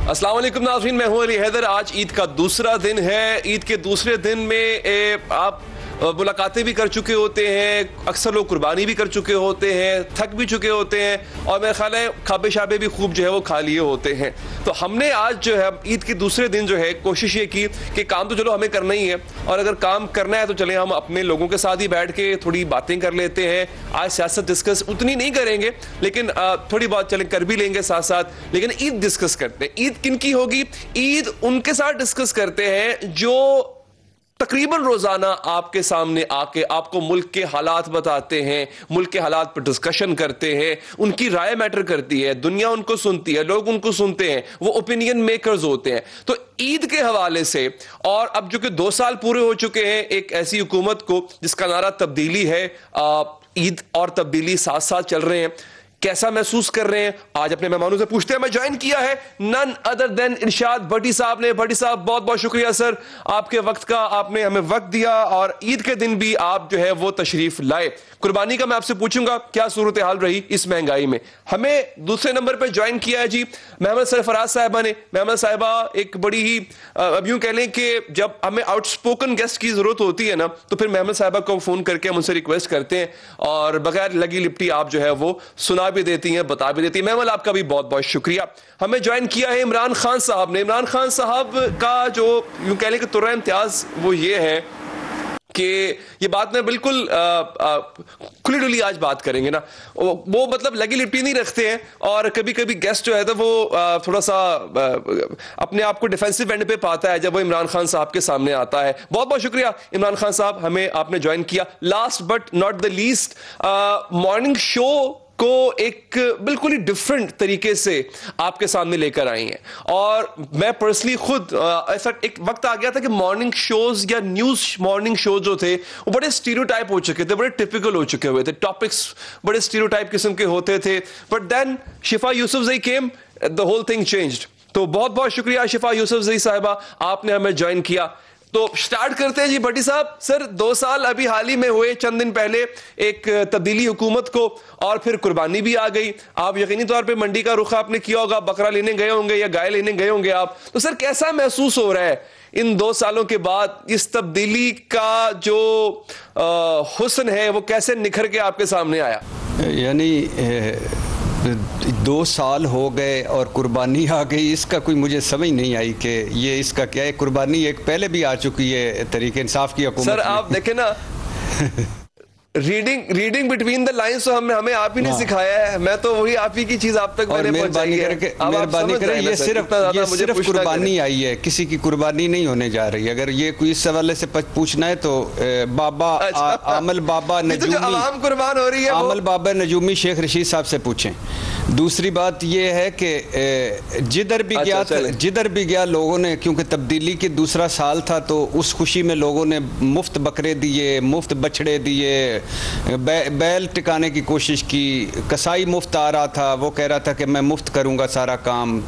अस्सलाम वालेकुम नाज़रीन, मैं हूं अली हैदर। आज ईद का दूसरा दिन है। ईद के दूसरे दिन में आप मुलाकातें भी कर चुके होते हैं, अक्सर लोग कुर्बानी भी कर चुके होते हैं, थक भी चुके होते हैं और मेरा ख्याल है खाबे शाबे भी खूब जो है वो खा लिए होते हैं। तो हमने आज जो है ईद के दूसरे दिन जो है कोशिश ये की कि काम तो चलो हमें करना ही है, और अगर काम करना है तो चले हम अपने लोगों के साथ ही बैठ के थोड़ी बातें कर लेते हैं। आज सियासत डिस्कस उतनी नहीं करेंगे, लेकिन थोड़ी बहुत चले कर भी लेंगे साथ साथ, लेकिन ईद डिस्कस करते हैं। ईद किन की होगी? ईद उनके साथ डिस्कस करते हैं जो तकरीबन रोजाना आपके सामने आके आपको मुल्क के हालात बताते हैं, मुल्क के हालात पर डिस्कशन करते हैं, उनकी राय मैटर करती है, दुनिया उनको सुनती है, लोग उनको सुनते हैं, वो ओपिनियन मेकर्स होते हैं। तो ईद के हवाले से, और अब जो कि 2 साल पूरे हो चुके हैं एक ऐसी हुकूमत को जिसका नारा तब्दीली है, ईद और तब्दीली साथ साथ चल रहे हैं, कैसा महसूस कर रहे हैं? आज अपने मेहमानों से पूछते हैं। मैं ज्वाइन किया है नन अदर देन इरशाद भट्टी साहब ने। भट्टी साहब, बहुत बहुत शुक्रिया सर आपके वक्त का, आपने हमें वक्त दिया और ईद के दिन भी आप जो है वो तशरीफ लाए। कुर्बानी का मैं आपसे पूछूंगा क्या सूरत हाल रही इस महंगाई में। हमें दूसरे नंबर पर ज्वाइन किया है जी महमद सरफराज साहिबा ने। महमद साहिबा एक बड़ी ही अब यूं कह लें कि जब हमें आउटस्पोकन गेस्ट की जरूरत होती है ना, तो फिर महमद साहिबा को फोन करके हम उनसे रिक्वेस्ट करते हैं और बगैर लगी लिपटी आप जो है वो सुना भी देती हैं, बता भी देती हैं। महमद, आपका भी बहुत बहुत शुक्रिया। हमें ज्वाइन किया है इमरान खान साहब ने। इमरान खान साहब का जो यूं कह लें कि तुर्रा इम्तियाज वो ये है कि ये बात में बिल्कुल खुली डुली आज बात करेंगे ना, वो मतलब लगी लिपटी नहीं रखते हैं, और कभी कभी गेस्ट जो है तो वो थोड़ा सा अपने आप को डिफेंसिव एंड पे पाता है जब वो इमरान खान साहब के सामने आता है। बहुत बहुत शुक्रिया इमरान खान साहब, हमें आपने ज्वाइन किया। Last but not the least, morning show को एक बिल्कुल ही डिफरेंट तरीके से आपके सामने लेकर आई हैं, और मैं पर्सनली खुद ऐसा एक वक्त आ गया था कि मॉर्निंग शोज या न्यूज मॉर्निंग शोज जो थे वो बड़े स्टीरियोटाइप हो चुके थे, बड़े टिपिकल हो चुके हुए थे, टॉपिक्स बड़े स्टीरियोटाइप किस्म के होते थे। But then Shifa Yousafzai came, the whole thing changed. तो बहुत बहुत शुक्रिया शिफा यूसुफजई साहिबा, आपने हमें ज्वाइन किया। तो स्टार्ट करते हैं जी भट्टी साहब। सर 2 साल अभी हाल ही में हुए, चंद दिन पहले एक तब्दीली हुकूमत को, और फिर कुर्बानी भी आ गई। आप यकीनी तौर पे मंडी का रुख आपने किया होगा, बकरा लेने गए होंगे या गाय लेने गए होंगे आप। तो सर कैसा महसूस हो रहा है इन 2 सालों के बाद? इस तब्दीली का जो हुस्न है वो कैसे निखर के आपके सामने आया? यानी 2 साल हो गए और कुर्बानी आ गई, इसका कोई मुझे समझ नहीं आई कि ये इसका क्या है। कुर्बानी एक पहले भी आ चुकी है तरीके इंसाफ की हुकूमत। सर आप देखें ना रीडिंग बिटवीन द लाइंस तो हमें आप ही ने सिखाया है। मैं तो वही आप ही की चीज आप तक मैंने पहुंचाई है। मेहरबानी करें, ये सिर्फ कुर्बानी आई है, किसी की कुर्बानी नहीं होने जा रही। अगर ये कोई इस सवाल से पूछना है तो बाबा आमल बाबा नजूमी, आवाम कुर्बान हो रही है, आमल बाबा नजूमी शेख रशीद साहब से पूछें। दूसरी बात यह है कि जिधर भी गया लोगों ने, क्योंकि तब्दीली की दूसरा साल था तो उस खुशी में लोगों ने मुफ्त बकरे दिए, मुफ्त बछड़े दिए, बैल टिकाने की कोशिश की। कसाई मुफ्त आ रहा था, वो कह रहा था कि मैं मुफ्त करूंगा सारा काम,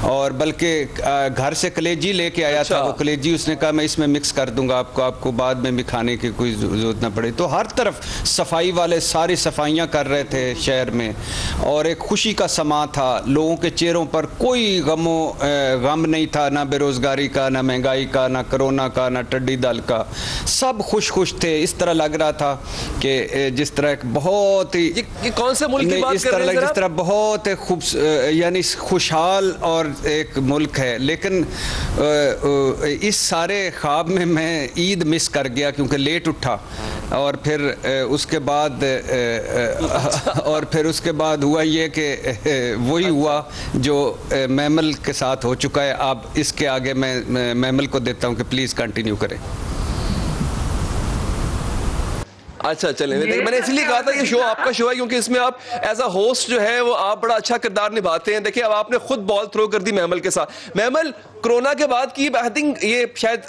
और बल्कि घर से कलेजी लेके आया था। वो कलेजी उसने कहा मैं इसमें मिक्स कर दूंगा, आपको बाद में भी खाने की कोई जरूरत ना पड़े। तो हर तरफ सफाई वाले सारी सफाइयाँ कर रहे थे शहर में, और एक खुशी का समा था। लोगों के चेहरों पर कोई गम नहीं था, ना बेरोजगारी का, ना महंगाई का, ना कोरोना का, ना टिड्डी दल का। सब खुश थे। इस तरह लग रहा था कि जिस तरह एक बहुत ही ये कौन से मुल्क की बात कर रहे हैं? जिस तरह बहुत यानी खुशहाल और एक मुल्क है। लेकिन इस सारे ख्वाब में मैं ईद मिस कर गया क्योंकि लेट उठा, और फिर उसके बाद हुआ ये कि वही हुआ जो मैमल के साथ हो चुका है। अब इसके आगे मैं मैमल को देता हूं कि प्लीज कंटिन्यू करें। अच्छा चलें, मैंने इसलिए कहा था ये शो आपका शो है क्योंकि इसमें आप एज अ होस्ट जो है वो आप बड़ा अच्छा किरदार निभाते हैं। देखिए अब आपने खुद बॉल थ्रो कर दी महमल के साथ। महमल, कोरोना के बाद की आई थिंक ये शायद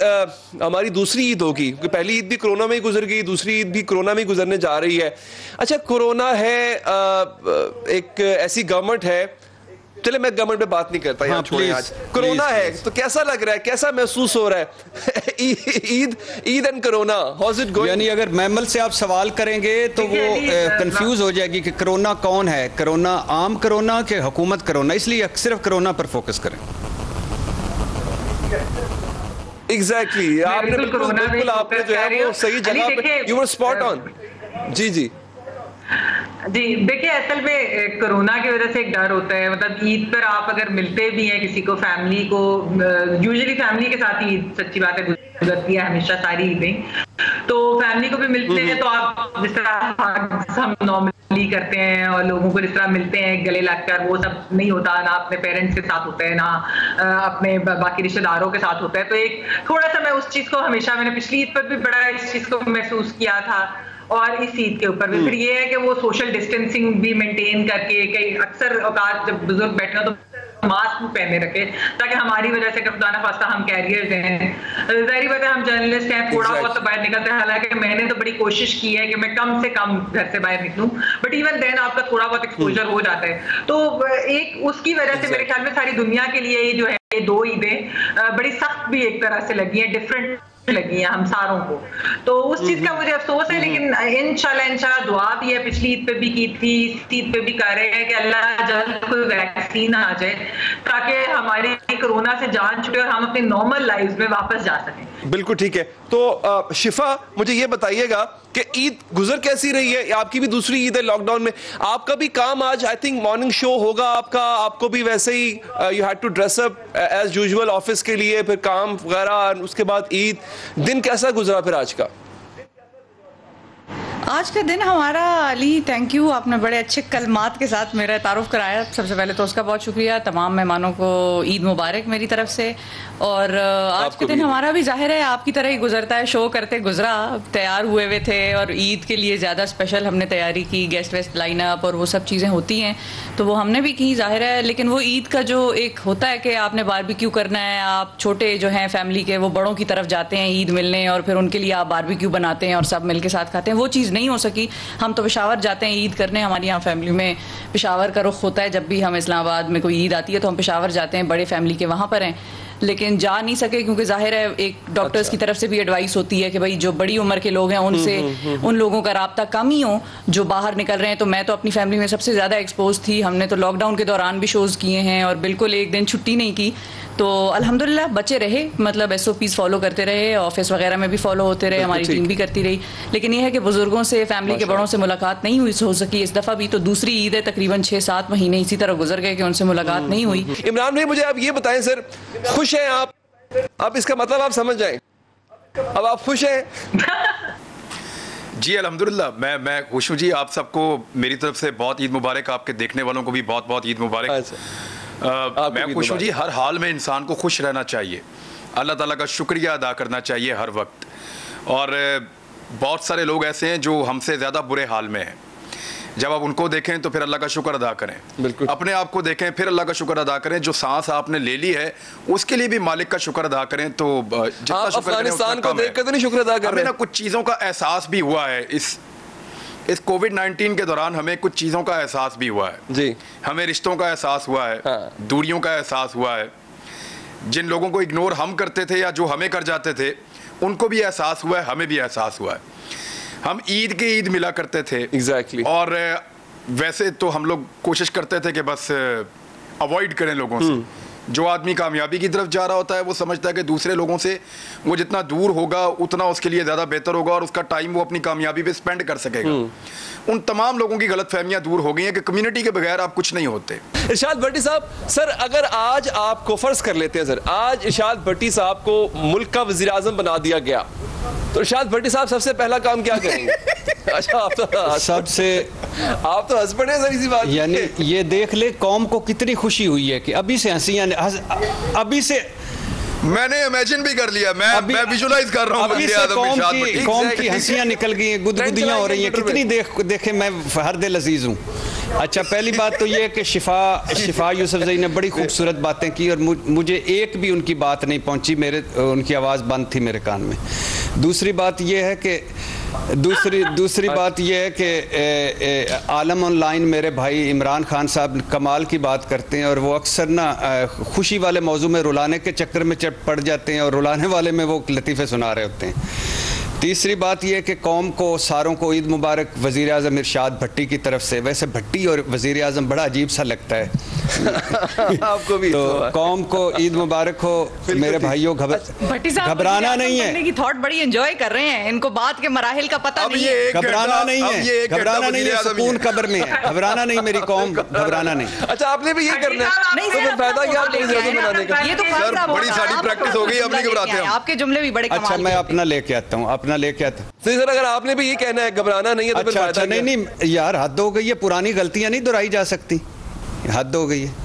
हमारी दूसरी ईद होगी, क्योंकि पहली ईद भी कोरोना में ही गुजर गई, दूसरी ईद भी कोरोना में ही गुजरने जा रही है। अच्छा, कोरोना है, एक ऐसी गवर्नमेंट है, चले मैं गवर्नमेंट पे बात नहीं करता, यहाँ छोड़ें। आज कोरोना है तो कैसा लग रहा है, कैसा महसूस हो रहा है? Eid and corona, how is it going? यानी अगर मैमल से आप सवाल करेंगे तो वो कंफ्यूज हो जाएगी कि कोरोना कौन है, कोरोना आम कोरोना के हुकूमत कोरोना, इसलिए सिर्फ कोरोना पर फोकस करें। एग्जैक्टली आपने बिल्कुल आपने जो है वो सही जगह पे, यू वर स्पॉट ऑन। जी जी जी, देखिए असल में कोरोना की वजह से एक डर होता है, मतलब ईद पर आप अगर मिलते भी हैं किसी को, फैमिली को, यूजुअली फैमिली के साथ ही सच्ची बात है गुजरती है हमेशा सारी ईदें, तो फैमिली को भी मिलते हैं तो आप जिस तरह हम नॉर्मली करते हैं और लोगों को जिस तरह मिलते हैं गले लगकर, वो सब नहीं होता, ना अपने पेरेंट्स के साथ होता है, ना अपने बाकी रिश्तेदारों के साथ होता है। तो एक थोड़ा सा मैं उस चीज को हमेशा, मैंने पिछली ईद पर भी बड़ा इस चीज को महसूस किया था और इस ईद के ऊपर भी। फिर ये है कि वो सोशल डिस्टेंसिंग भी मेंटेन करके, कई अक्सर औकात जब बुजुर्ग बैठे हो तो मास्क पहने रखे, ताकि हमारी वजह से खुदा ना खास्ता हम कैरियर्स हैं, जाहिर बात है हम जर्नलिस्ट हैं, थोड़ा बहुत तो बाहर निकलते हैं, हालांकि मैंने तो बड़ी कोशिश की है कि मैं कम से कम घर से बाहर निकलूं, बट इवन देन आपका थोड़ा बहुत एक्सपोजर हो जाता है। तो एक उसकी वजह से मेरे ख्याल में सारी दुनिया के लिए ये जो है ये दो ईदें बड़ी सख्त भी एक तरह से लगी हैं, डिफरेंट लगी है हम सारों को, तो उस चीज का मुझे अफसोस है। लेकिन इंशाल्लाह दुआ भी है, पिछली ईद पे भी की थी, इस ईद पे भी कर रहे हैं कि अल्लाह जल्द कोई वैक्सीन आ जाए ताकि हमारी कोरोना से जान छूटे और हम अपनी नॉर्मल लाइफ में वापस जा सकें। बिल्कुल ठीक है। तो शिफा मुझे ये बताइएगा कि ईद गुजर कैसी रही है, आपकी भी दूसरी ईद है लॉकडाउन में, आपका भी काम आज आई थिंक मॉर्निंग शो होगा आपका, आपको भी वैसे ही you had to dress up as usual office के लिए, फिर काम वगैरह, उसके बाद ईद, दिन कैसा गुजरा फिर आज का? आज का दिन हमारा, अली थैंक यू, आपने बड़े अच्छे कलमात के साथ मेरा तारुफ कराया, सबसे पहले तो उसका बहुत शुक्रिया। तमाम मेहमानों को ईद मुबारक मेरी तरफ से। और आज का दिन हमारा भी जाहिर है आपकी तरह ही गुजरता है, शो करते गुजरा, तैयार हुए हुए थे और ईद के लिए ज़्यादा स्पेशल हमने तैयारी की, गेस्ट वेस्ट लाइनअप और वो सब चीज़ें होती हैं तो वो हमने भी की जाहिर है। लेकिन वो ईद का जो एक होता है कि आपने बारबेक्यू करना है, आप छोटे जो हैं फैमिली के वो बड़ों की तरफ जाते हैं ईद मिलने और फिर उनके लिए आप बारबेक्यू बनाते हैं और सब मिल के साथ खाते हैं, वो चीज़ नहीं हो सकी। हम तो पेशावर जाते हैं ईद करने, हमारी यहाँ फैमिली में पेशावर का रुख होता है, जब भी हम इस्लामाबाद में कोई ईद आती है तो हम पेशावर जाते हैं, बड़े फैमिली के वहाँ पर हैं, लेकिन जा नहीं सके क्योंकि जाहिर है एक डॉक्टर्स की तरफ से भी एडवाइस होती है कि भाई जो बड़ी उम्र के लोग हैं उनसे उन लोगों का राब्ता कम ही हो जो बाहर निकल रहे हैं। तो मैं तो अपनी फैमिली में सबसे ज़्यादा एक्सपोज थी, हमने तो लॉकडाउन के दौरान भी शोज़ किए हैं और बिल्कुल एक दिन छुट्टी नहीं की, तो अल्हम्दुलिल्लाह बचे रहे, मतलब SOPs फॉलो करते रहे, ऑफिस वगैरह में भी फॉलो होते रहे, हमारी टीम भी करती रही। लेकिन यह है कि बुजुर्गों से, फैमिली के बड़ों से मुलाकात नहीं हुई हो सकी इस दफ़ा भी, तो दूसरी ईद है तकरीबन 6-7 महीने इसी तरह गुजर गए कि उनसे मुलाकात नहीं हुई। इमरान भाई मुझे आप ये बताएं सर, खुश हैं आप? अब इसका मतलब आप समझ जाएं, अब आप खुश हैं? जी अल्हम्दुलिल्लाह मैं खुश हूँ जी। आप सबको मेरी तरफ से बहुत ईद मुबारक, आपके देखने वालों को भी बहुत बहुत ईद मुबारक। मैं खुश हूँ जी। हर हाल में इंसान को खुश रहना चाहिए, अल्लाह ताला का शुक्रिया अदा करना चाहिए हर वक्त। और बहुत सारे लोग ऐसे हैं जो हमसे ज़्यादा बुरे हाल में हैं, जब आप उनको देखें तो फिर अल्लाह का शुक्र अदा करें, बिल्कुल अपने आप को देखें फिर अल्लाह का शुक्र अदा करें। जो सांस आपने ले ली है उसके लिए भी मालिक का शुक्र अदा करें। तो जितना शुक्र करें उतना कम है। तो नहीं शुक्र अदा कर रहे हैं। ना कुछ चीज़ों का एहसास भी हुआ है इस कोविड-19 के दौरान, हमें कुछ चीज़ों का एहसास भी हुआ है जी। हमें रिश्तों का एहसास हुआ है, दूरियों का एहसास हुआ है, जिन लोगों को इग्नोर हम करते थे या जो हमें कर जाते थे उनको भी एहसास हुआ है, हमें भी एहसास हुआ है। हम ईद के ईद मिला करते थे एग्जैक्टली और वैसे तो हम लोग कोशिश करते थे कि बस अवॉइड करें लोगों से। जो आदमी कामयाबी की तरफ जा रहा होता है वो समझता है कि दूसरे लोगों से वो जितना दूर होगा उतना उसके लिए ज़्यादा बेहतर होगा और उसका टाइम वो अपनी कामयाबी पे स्पेंड कर सकेगा। उन तमाम लोगों की गलतफहमियां दूर हो गई हैं कि कम्युनिटी के बगैर आप कुछ नहीं होते। इरशाद भट्टी साहब, सर अगर आज आपको फर्ज कर लेते हैं सर, आज इरशाद भट्टी साहब को मुल्क का वज़ीर आज़म बना दिया गया तो इरशाद भट्टी साहब सबसे पहला काम क्या करेंगे? अच्छा आप तो हंस पड़े सर इसी बात, यानी ये देख ले कौम को कितनी खुशी हुई है कि अभी से हंसियां, अभी से मैंने इमेजिन भी कर लिया, मैं विजुलाइज कर रहा हूँ कौम की हंसियां निकल गई हैं, गुदगुदियां हो रही हैं, कितनी देखे मैं हर दिल अजीज हूँ। अच्छा पहली बात तो ये कि शिफा यूसुफजई ने बड़ी खूबसूरत बातें की और मुझे एक भी उनकी बात नहीं पहुंची, उनकी आवाज़ बंद थी मेरे कान में। दूसरी बात ये है कि बात यह है कि आलम ऑनलाइन मेरे भाई इमरान खान साहब कमाल की बात करते हैं और वो अक्सर ना खुशी वाले मौजू में रुलाने के चक्कर में पड़ जाते हैं और रुलाने वाले में वो लतीफ़े सुना रहे होते हैं। तीसरी बात यह कि कौम को सारों को ईद मुबारक वज़ीर आज़म इरशाद भट्टी की तरफ से। वैसे भट्टी और वज़ीर आज़म बड़ा अजीब सा लगता है, आपको भी तो कौम को ईद मुबारक हो मेरे भाइयों। घबराना नहीं है कि थॉट बड़ी एंजॉय कर रहे हैं, इनको बात के मराहिल का पता नहीं है। घबराना नहीं है, घबराना नहीं है, सुकून कब्र में है, घबराना नहीं मेरी कौम, घबराना नहीं। अच्छा आपने भी ये करना है, नहीं तो फायदा क्या बनाने का? ये तो सर बड़ी सारी प्रैक्टिस हो गई, अब नहीं घबराते हम। आपके जुमले भी बड़े अच्छा मैं अपना लेके आता हूँ, अपना लेके आता हूँ। सर अगर आपने भी ये कहना है घबराना नहीं है तो फिर फायदा नहीं नहीं यार, हद हो गई है, पुरानी गलतियां नहीं दोहराई जा सकती, हद हो गई है।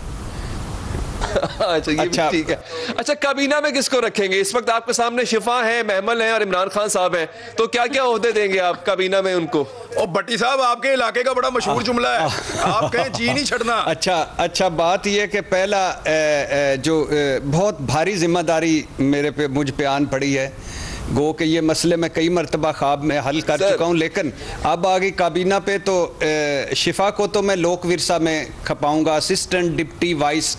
अच्छा ये अच्छा ठीक है। अच्छा काबीना में किसको रखेंगे? इस वक्त आपके सामने शिफा है, महमल है और इमरान खान साहब हैं, तो क्या क्या ओहदे देंगे आप काबीना में उनको? और भट्टी साहब आपके इलाके का बड़ा मशहूर जुमला है, आप कहें जी नहीं छड़ना। अच्छा बात यह कि पहला जो बहुत भारी जिम्मेदारी मुझ पे आन पड़ी है, गो कि ये मसले मैं कई मरतबा ख्वाब में हल कर चुका हूँ, लेकिन अब आगे काबीना पे तो शिफा को तो मैं लोक विरसा में खपाऊंगा, असिस्टेंट डिप्टी वाइस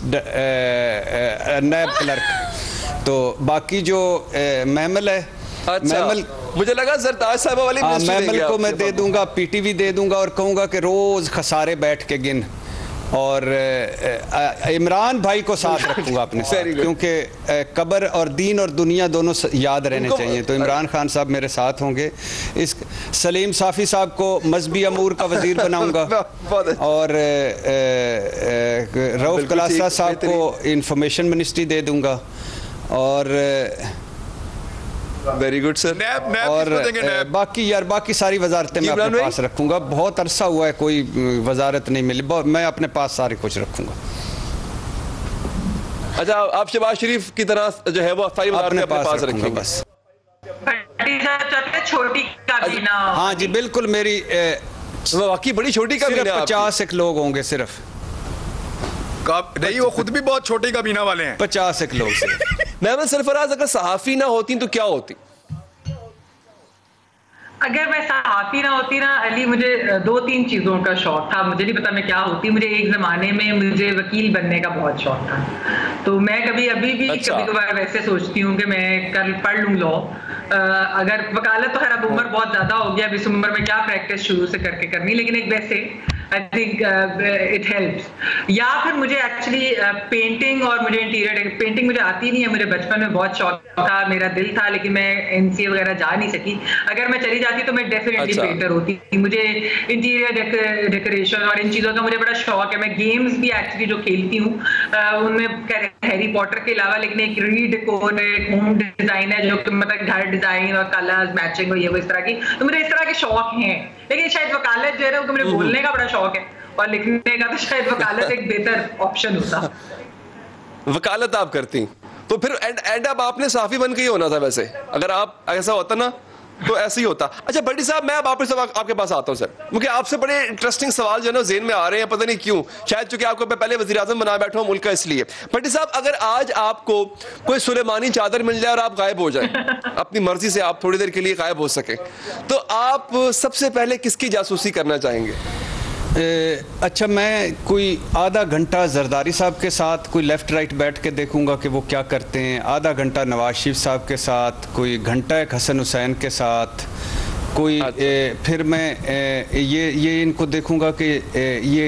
नायब क्लर्क। तो बाकी जो महमल है, अच्छा, महमल मुझे लगा जरदार साहब वाली महमल को मैं दे दूंगा, पीटीवी दे दूंगा और कहूंगा कि रोज खसारे बैठ के गिन, और इमरान भाई को साथ रखूंगा अपने साथ, क्योंकि कब्र और दीन और दुनिया दोनों याद रहने चाहिए। तो इमरान खान साहब मेरे साथ होंगे। इस सलीम साफ़ी साहब को मजहबी अमूर का वजीर बनाऊंगा और रऊफ कलासा साहब को इंफॉर्मेशन मिनिस्ट्री दे दूंगा और वेरी गुड सर। और बाकी सारी वजारतें मैं अपने पास रखूंगा। बहुत अरसा हुआ है कोई वजारत नहीं मिली, मैं अपने पास सारी कुछ रखूंगा। अच्छा आप शहबाज शरीफ की तरह जो है वो सारी वजारतें अपने पास रखेंगे बस। छोटी काबीना। हाँ जी बिल्कुल, मेरी वाकई बड़ी छोटी काबीना, 50 एक लोग होंगे सिर्फ। नहीं वो खुद भी बहुत छोटी काबीना वाले हैं, 50 एक लोग सिर्फ। महमद सरफराज अगर सहाफ़ी ना होती तो क्या होती? अगर मैं सहाफ़ी ना होती ना अली, मुझे 2-3 चीज़ों का शौक था, मुझे नहीं पता मैं क्या होती। मुझे एक ज़माने में मुझे वकील बनने का बहुत शौक था, तो मैं अभी भी अच्छा। कभी कभार वैसे सोचती हूँ कि मैं कल पढ़ लूँ लॉ। अगर वकालत तो खैर अब उम्र बहुत ज़्यादा हो गया, अब इस उम्र में क्या प्रैक्टिस शुरू से करके करनी, लेकिन एक वैसे आई थिंक इट हेल्प्स। या फिर मुझे एक्चुअली पेंटिंग और मुझे इंटीरियर पेंटिंग मुझे आती नहीं है, मुझे बचपन में बहुत शौक था, मेरा दिल था, लेकिन मैं एनसीए वगैरह जा नहीं सकी। अगर मैं चली जाती तो मैं डेफिनेटली पेंटर होती। मुझे इंटीरियर डेकोरेशन और इन चीज़ों का मुझे बड़ा शौक है। मैं गेम्स भी एक्चुअली जो खेलती हूँ उनमें हैरी पॉटर के अलावा, लेकिन एक रीडेकोर, एक होम डिजाइन है जो मतलब घर डिजाइन और कलर्स मैचिंग और ये वो इस तरह की, तो मुझे इस तरह के शौक हैं। लेकिन शायद वकालत जो है ना, मुझे बोलने का बड़ा शौक है और लिखने का, तो शायद वकालत एक बेहतर ऑप्शन होता। वकालत आप करती तो फिर एंड अब आपने साफी बन के ही होना था। वैसे अगर आप ऐसा होता ना तो ऐसे ही होता। अच्छा भट्टी साहब, मैं अब आपके पास आता हूं सर, मुझे आपसे बड़े इंटरेस्टिंग सवाल जो है ना ज़हन में आ रहे हैं, पता नहीं क्यों, शायद चूंकि आपको पहले वज़ीर आज़म बना बैठा हूं मुल्क का, इसलिए। भट्टी साहब, अगर आज आपको कोई सुलेमानी चादर मिल जाए और आप गायब हो जाए, अपनी मर्जी से आप थोड़ी देर के लिए गायब हो सके, तो आप सबसे पहले किसकी जासूसी करना चाहेंगे? अच्छा, मैं कोई आधा घंटा जरदारी साहब के साथ कोई लेफ़्ट राइट बैठ के देखूंगा कि वो क्या करते हैं, आधा घंटा नवाज शरीफ साहब के साथ, कोई घंटा एक हसन हुसैन के साथ, कोई फिर मैं ये इनको देखूंगा कि ये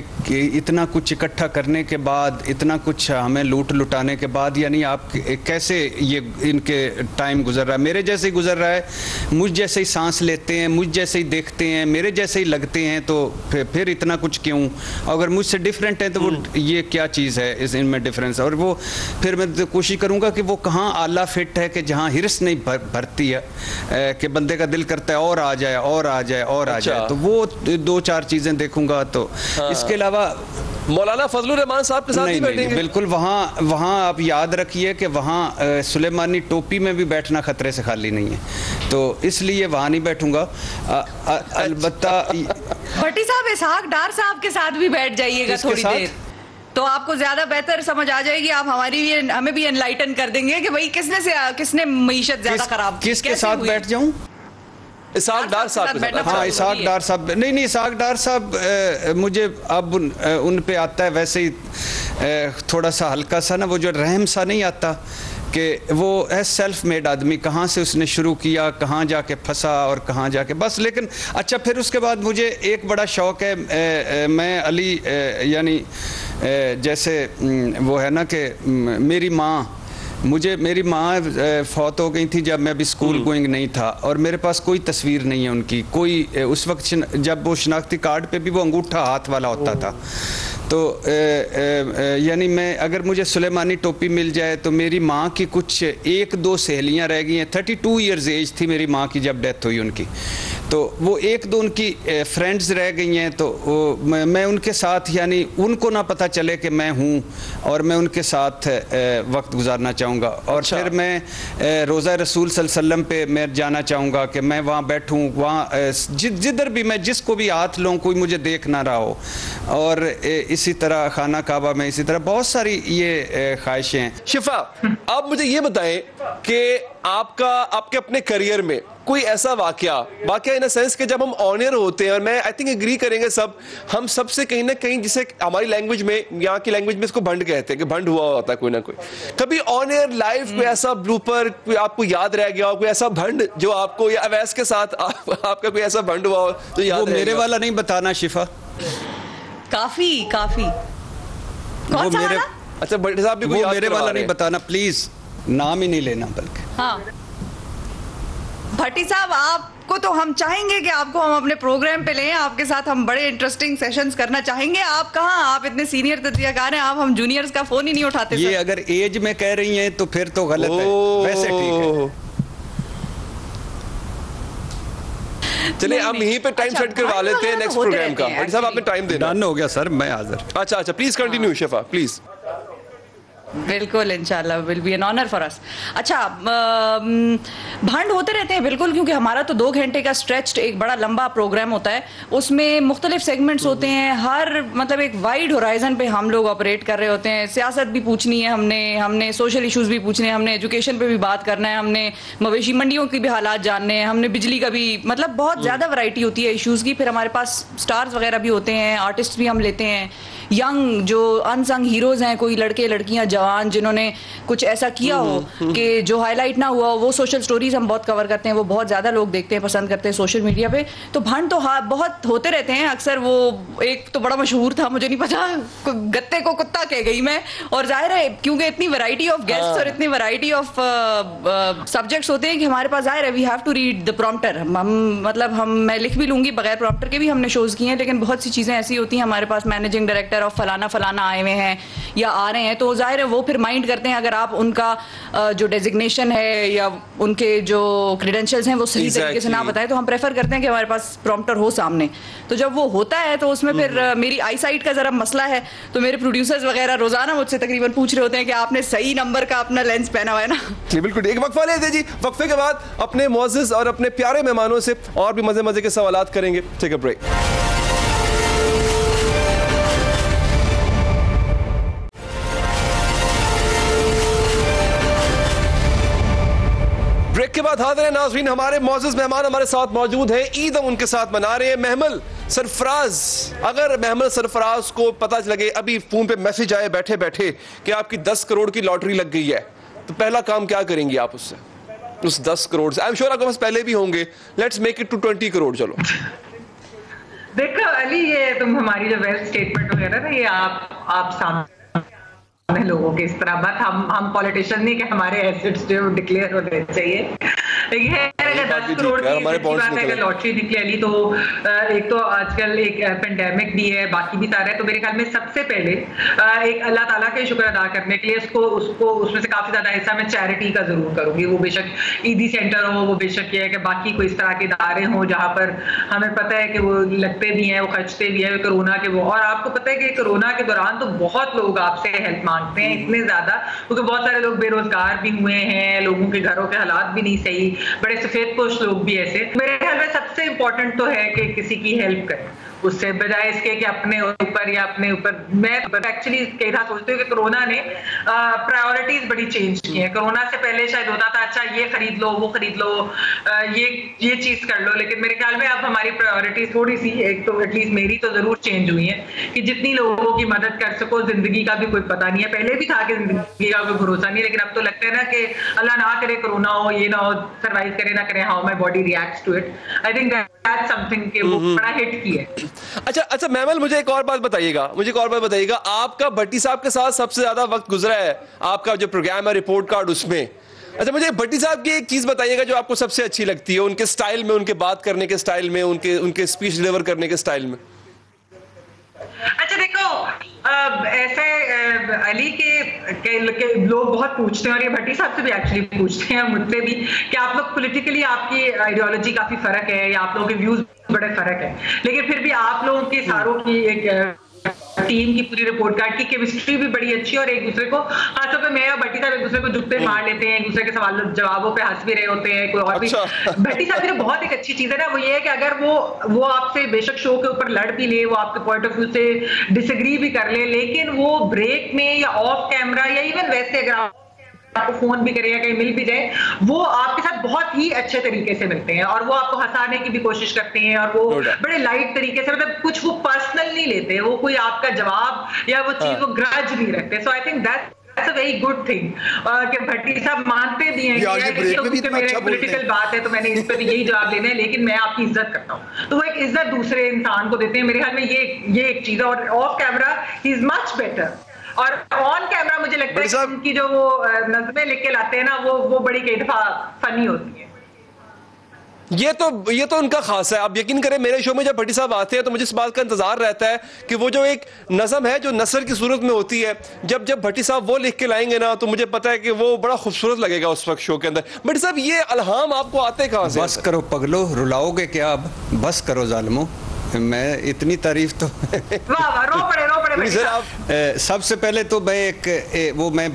इतना कुछ इकट्ठा करने के बाद, इतना कुछ हमें लुटाने के बाद, यानी आप कैसे ये इनके टाइम गुजर रहा है, मेरे जैसे ही गुजर रहा है, मुझ जैसे ही सांस लेते हैं, मुझ जैसे ही देखते हैं, मेरे जैसे ही लगते हैं, तो फिर इतना कुछ क्यों? अगर मुझसे डिफरेंट है तो वो ये क्या चीज़ है इस इनमें डिफरेंस? और वो फिर मैं कोशिश करूँगा कि वो कहाँ आला फिट है कि जहाँ हिरस नहीं भरती है कि बंदे का दिल करता है और आ जाए और आ जाए और आ जाए, तो वो 2-4 चीज़ें देखूंगा। तो इसके अलावा मौलाना फजलुर रहमान साहब के साथ ही बैठेंगे? बिल्कुल, वहाँ आप याद रखिए कि वहाँ सुलेमानी टोपी में भी बैठना खतरे से खाली नहीं है, तो इसलिए वहाँ नहीं बैठूंगा। अलबत्ता भट्टी साहब, इसहाक डार साहब के साथ भी बैठ जाइएगा थोड़ी देर, तो आपको ज्यादा बेहतर समझ आ जाएगी। आप हमें भी एनलाइटन कर देंगे कि भाई किसने मईशत ज्यादा खराब, किसके साथ बैठ जाऊं? इसहाक डार साहब। हाँ, इसहाक डार साहब नहीं, इसहाक डार साहब मुझे अब उन पे आता है वैसे ही थोड़ा सा हल्का सा ना, वो जो रहम सा नहीं आता कि वो है सेल्फ मेड आदमी, कहाँ से उसने शुरू किया, कहाँ जाके फंसा और कहाँ जाके बस। लेकिन अच्छा, फिर उसके बाद मुझे एक बड़ा शौक़ है, मैं अली यानी जैसे वो है ना कि मेरी माँ फौत हो गई थी जब मैं अभी स्कूल गोइंग नहीं था, और मेरे पास कोई तस्वीर नहीं है उनकी, कोई उस वक्त जब वो शनाख्ती कार्ड पे भी वो अंगूठा हाथ वाला होता था। तो यानी मैं अगर मुझे सुलेमानी टोपी मिल जाए तो मेरी माँ की कुछ 1-2 सहेलियाँ रह गई हैं। 32 ईयर्स एज थी मेरी माँ की जब डेथ हुई उनकी, तो वो 1-2 उनकी फ्रेंड्स रह गई हैं। तो मैं उनके साथ यानी उनको ना पता चले कि मैं हूँ, और मैं उनके साथ वक्त गुजारना चाहूँगा। और फिर मैं रोज़ा रसूल सल्लल्लाहु अलैहि वसल्लम पे मैं जाना चाहूँगा कि मैं वहाँ बैठूँ, वहाँ जिधर भी मैं जिसको भी हाथ लूँ कोई मुझे देख ना रहा हो। और इसी तरह खाना काबा में इसी तरह बहुत सारी ये ख्वाहिशें हैं। शिफा, आप मुझे ये बताएं कि आपके अपने करियर में कोई ऐसा वाकया इन सेंस कि जब हम ऑन एयर होते हैं, और मैं आई थिंक एग्री करेंगे सब, हम सबसे कहीं ना कहीं, जिसे हमारी लैंग्वेज में, यहाँ की लैंग्वेज में इसको भंड कहते हैं कि भंड हुआ होता है कोई ना कोई। कभी ऑन एयर लाइव कोई ऐसा ब्लूपर कोई आपको याद रह गया हो, कोई ऐसा भंड जो आपको, या अवैस के साथ आपका कोई ऐसा भंड हुआ हो तो याद? वो मेरे वाला नहीं बताना शिफा। काफी कौन सा वाला? अच्छा, भट्टी साहब भी कोई मेरे वाला नहीं बताना प्लीज, नाम ही नहीं लेना बल्कि। हाँ भट्टी साहब, आपको तो हम चाहेंगे कि आपको हम अपने प्रोग्राम पे लें, आपके साथ हम बड़े इंटरेस्टिंग सेशंस करना चाहेंगे। आप कहाँ, आप इतने सीनियर तजज़ियाकार हैं, आप हम जूनियर्स का फोन ही नहीं उठाते। ये अगर एज में कह रही हैं तो फिर तो गलत है, वैसे ठीक है। चलिए हम यहीं पे टाइम सेट करवा लेते हैं नेक्स्ट प्रोग्राम का। भट्टी साहब आपने टाइम देना। डन हो गया सर, मैं हाजिर। अच्छा प्लीज कंटिन्यू शिफा प्लीज। बिल्कुल, इंशाल्लाह will be an honour for us. अच्छा, भंड होते रहते हैं बिल्कुल, क्योंकि हमारा तो 2 घंटे का स्ट्रेच्ड एक बड़ा लंबा प्रोग्राम होता है, उसमें मुख्तलिफ सेगमेंट्स होते हैं, हर मतलब एक वाइड होराइजन पे हम लोग ऑपरेट कर रहे होते हैं। सियासत भी पूछनी है हमने सोशल इशूज़ भी पूछने हैं, हमने एजुकेशन पे भी बात करना है, हमने मवेशी मंडियों की भी हालात जानने हैं, हमने बिजली का भी, मतलब बहुत ज़्यादा वैरायटी होती है इशूज़ की। फिर हमारे पास स्टार्स वगैरह भी होते हैं, आर्टिस्ट भी हम लेते हैं, यंग जो अनसंग हीरोज़ हैं, कोई लड़के लड़कियाँ जवान जिन्होंने कुछ ऐसा किया हो कि जो हाईलाइट ना हुआ हो, वो सोशल स्टोरीज हम बहुत कवर करते हैं, वो बहुत ज़्यादा लोग देखते हैं, पसंद करते हैं सोशल मीडिया पे। तो भंड तो बहुत होते रहते हैं अक्सर। वो एक तो बड़ा मशहूर था, मुझे नहीं पता, गत्ते को कुत्ता कह गई मैं। और जाहिर है क्योंकि इतनी वैरायटी ऑफ गेस्ट्स और इतनी वैरायटी ऑफ सब्जेक्ट्स होते हैं कि हमारे पास जाहिर है we have to read the prompter. मैं लिख भी लूँगी, बगैर प्रॉम्प्टर के भी हमने शोज़ किए हैं, लेकिन बहुत सी चीज़ें ऐसी होती हैं, हमारे पास मैनेजिंग डायरेक्टर और फलाना आए हुए हैं या आ रहे हैं, तो जाहिर है वो फिर माइंड करते हैं अगर आप उनका जो डेजिग्नेशन है या उनके जो क्रेडेंशियल्स हैं वो सही तरीके से ना बताएं, तो हम प्रेफर करते हैं कि हमारे पास प्रॉम्प्टर हो सामने। तो जब वो होता है तो उसमें फिर मेरी आई साइट का जरा मसला है, तो मेरे प्रोड्यूसर्स वगैरह रोजाना मुझसे तकरीबन पूछ रहे होते हैं कि आपने सही नंबर का अपना लेंस पहना हुआ है ना। बिल्कुल, एक वक्फा लेते जी, वक्फे के बाद अपने मुअज़्ज़िज़ और अपने प्यारे मेहमानों से और भी मजे के सवालात करेंगे। Take a break. ब्रेक के बाद हाजिर है नाज़रीन, हमारे मौजूद मेहमान हमारे साथ मौजूद हैं, ईद हम उनके साथ मना रहे हैं। महमल सरफराज, अगर महमल सरफराज को पता लगे, अभी फोन पे मैसेज आए बैठे बैठे कि आपकी 10 करोड़ की लॉटरी लग गई है, तो पहला काम क्या करेंगे आप उससे, उस 10 करोड़ से? आई एम श्योर आपके पास पहले भी होंगे। Let's make it to 20 crore. चलो देखो अली, ये तुम हमारी जो वेल्थ स्टेटमेंट वगैरह ना, ये आप सामने लोगों के इस तरह बात, हम पॉलिटिशियन नहीं कि हमारे एसेट्स जो डिक्लेयर होने चाहिए। ये अगर 10 करोड़ की बात है, अगर लॉटरी निकले अली, तो एक तो आजकल एक पेंडेमिक भी है, बाकी भी सारा है, तो मेरे ख्याल में सबसे पहले एक अल्लाह ताला का शुक्र अदा करने के लिए उसको उसमें से काफी ज्यादा हिस्सा मैं चैरिटी का जरूर करूंगी। वो बेशक ईदी सेंटर हो, वो बेशक ये है कि बाकी कोई इस तरह के इदारे हों जहाँ पर हमें पता है कि वो लगते भी हैं, वो खर्चते भी है कोरोना के वो। और आपको पता है कि कोरोना के दौरान तो बहुत लोग आपसे हेल्प मांगते हैं, इतने ज्यादा, क्योंकि बहुत सारे लोग बेरोजगार भी हुए हैं, लोगों के घरों के हालात भी नहीं सही, बड़े सफेद-पोश लोग भी ऐसे। मेरे ख्याल में सबसे इम्पोर्टेंट तो है कि किसी की हेल्प करें, उससे बजाय इसके कि अपने ऊपर या अपने ऊपर। मैं एक्चुअली कई बार सोचती हूँ कि कोरोना ने प्रायोरिटीज बड़ी चेंज की हैं। कोरोना से पहले शायद होता था अच्छा ये खरीद लो, वो खरीद लो, ये चीज कर लो, लेकिन मेरे ख्याल में अब हमारी प्रायोरिटीज थोड़ी सी, एक तो एटलीस्ट मेरी तो जरूर चेंज हुई है कि जितनी लोगों की मदद कर सको। जिंदगी का भी कोई पता नहीं है, पहले भी था कि जिंदगी का कोई भरोसा नहीं, लेकिन अब तो लगता है ना कि अल्लाह ना करे कोरोना हो, ये ना हो, सर्वाइव करे ना करे, how my body reacts to it. I think that's something कि वो बड़ा हिट की है। अच्छा मैमल, मुझे एक और बात बताइएगा, आपका भट्टी साहब के साथ सबसे ज्यादा वक्त गुजरा है आपका जो प्रोग्राम है रिपोर्ट कार्ड उसमें। अच्छा, मुझे भट्टी साहब की एक चीज बताइएगा जो आपको सबसे अच्छी लगती है, उनके स्टाइल में, उनके बात करने के स्टाइल में, उनके स्पीच डिलीवर करने के स्टाइल में। अच्छा देखो, ऐसे अली के लोग बहुत पूछते हैं, और ये भट्टी साहब से भी एक्चुअली पूछते हैं, मुझसे भी, कि आप लोग पॉलिटिकली आपकी आइडियोलॉजी काफी फर्क है या आप लोगों के व्यूज बड़े फर्क है, लेकिन फिर भी आप लोगों की सारों की एक टीम की पूरी रिपोर्ट कार्ड की केमिस्ट्री भी बड़ी अच्छी, और एक दूसरे को खासतौर पे मैं और भट्टी साहब एक दूसरे को जुत्ते मार लेते हैं, एक दूसरे के सवाल जवाबों पे हंस भी रहे होते हैं। कोई और भी भट्टी साहब की बहुत एक अच्छी चीज है ना, वो ये है कि अगर वो आपसे बेशक शो के ऊपर लड़ भी ले, वो आपके पॉइंट ऑफ व्यू से डिसएग्री भी कर ले, लेकिन वो ब्रेक में या ऑफ कैमरा या इवन वैसे अगर आपको फोन भी करे या कहीं मिल भी जाए, वो आपके साथ बहुत ही अच्छे तरीके से मिलते हैं, और वो आपको हंसाने की भी कोशिश करते हैं, और वो बड़े लाइट तरीके से, मतलब कुछ वो पर्सनल नहीं लेते, वो कोई आपका जवाब या वो चीज वो ग्रज नहीं रखते। So I think that's a very good thing कि भट्टी साहब मानते भी हैं कि मेरे पॉलिटिकल बात है तो मैंने इस पर यही जवाब देना है, लेकिन मैं आपकी इज्जत करता हूँ, तो वो एक इज्जत दूसरे इंसान को देते हैं। मेरे ख्याल में ये एक चीज है, और of camera he is much better, और ऑन कैमरा मुझे लगता है कि उनकी जो वो नज़में लिख के लाते हैं ना, वो बड़ी कई दफा फनी होती है। ये तो उनका खास है। आप यकीन करें, मेरे शो में जब भट्टी साहब आते हैं तो मुझे इस बात का इंतजार रहता है कि वो जो एक नज़म है जो नसर की सूरत में होती है, जब भट्टी साहब वो लिख के लाएंगे ना, तो मुझे पता है कि वो बड़ा खूबसूरत लगेगा उस वक्त शो के अंदर। भट्टी साहब, ये अलहाम आपको आते कहाँ से? बस करो पगलो, रुलाओगे क्या अब? बस करो जालिमो, मैं इतनी तारीफ तो रो पड़े सर आप। सबसे पहले तो मैं मैं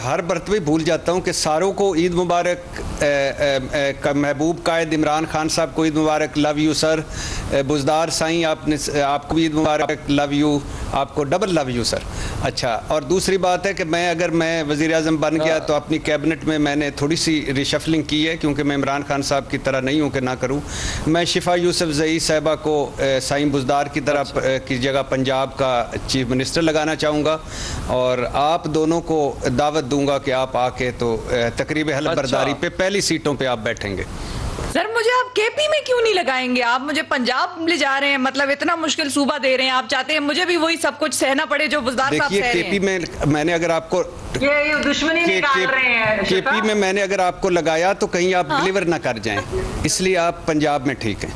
हर मरतबे भूल जाता हूँ कि सारों को ईद मुबारक। महबूब कायद इमरान खान साहब को ईद मुबारक, love you sir. Buzdar Sain आपको ईद मुबारक, लव यू, आपको डबल लव यू सर। अच्छा, और दूसरी बात है कि अगर मैं वज़ीर आज़म बन गया तो अपनी कैबिनेट में मैंने थोड़ी सी रिशफलिंग की है, क्योंकि मैं इमरान खान साहब की तरह नहीं हूँ कि ना करूँ। मैं शिफा यूसुफ ज़ई साहिबा को साईं बुजदार की तरह की जगह पंजाब का चीफ मिनिस्टर लगाना चाहूँगा, और आप दोनों को दावत दूंगा कि आप आके तो तकरीब हल्फ बर्दारी पे पहली सीटों पे आप बैठेंगे। सर मुझे आप केपी में क्यों नहीं लगाएंगे? आप मुझे पंजाब ले जा रहे हैं, मतलब इतना मुश्किल सूबा दे रहे हैं, आप चाहते हैं मुझे भी वही सब कुछ सहना पड़े जो बुजदार साहब सह रहे हैं। केपी में मैंने अगर आपको ये दुश्मनी निकाल रहे हैं, केपी में मैंने अगर आपको लगाया तो कहीं आप डिलीवर ना कर जाएं, इसलिए आप पंजाब में ठीक हैं।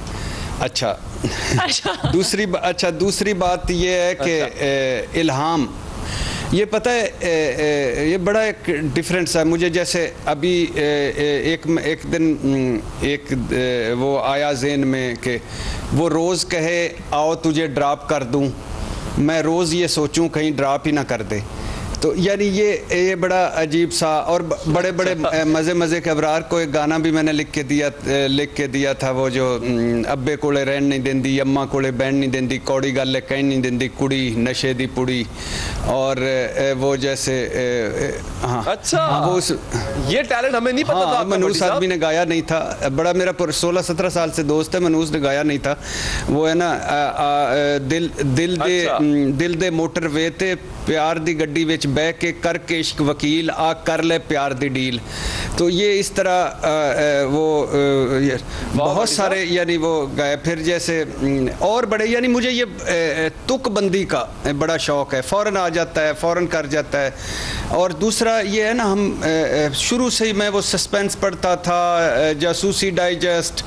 अच्छा दूसरी बात ये है कि इल्हाम, ये पता है ये बड़ा एक डिफरेंस है मुझे। जैसे अभी एक दिन वो आया ज़हन में कि वो रोज़ कहे आओ तुझे ड्रॉप कर दूं, मैं रोज़ ये सोचूं कहीं ड्रॉप ही ना कर दे। तो यानी ये बड़ा अजीब सा, और बड़े बड़े मज़े के अबरार को एक गाना भी मैंने लिख के दिया था, वो जो अब्बे कोले रहन नहीं देंदी, अम्मा कोले बैन नहीं देंदी, कौड़ी गल कह नहीं देंदी कुड़ी, नशे दी पुड़ी, और वो जैसे हाँ। अच्छा वो ये टैलेंट हमें नहीं पता था। मनूस आदमी ने गाया नहीं था, बड़ा मेरा 16-17 साल से दोस्त है, मनूस ने गाया नहीं था। वो है ना दिल दे मोटर वे ते प्यार दी गड्डी विच बह के करके इश्क वकील आ कर ले प्यार दी डील। तो ये इस तरह वो बहुत सारे यानी वो गाए। फिर जैसे और बड़े, यानी मुझे ये तुकबंदी का बड़ा शौक़ है, फ़ौरन आ जाता है, फ़ौरन कर जाता है। और दूसरा ये है ना, हम शुरू से ही मैं वो सस्पेंस पढ़ता था, जासूसी डाइजेस्ट,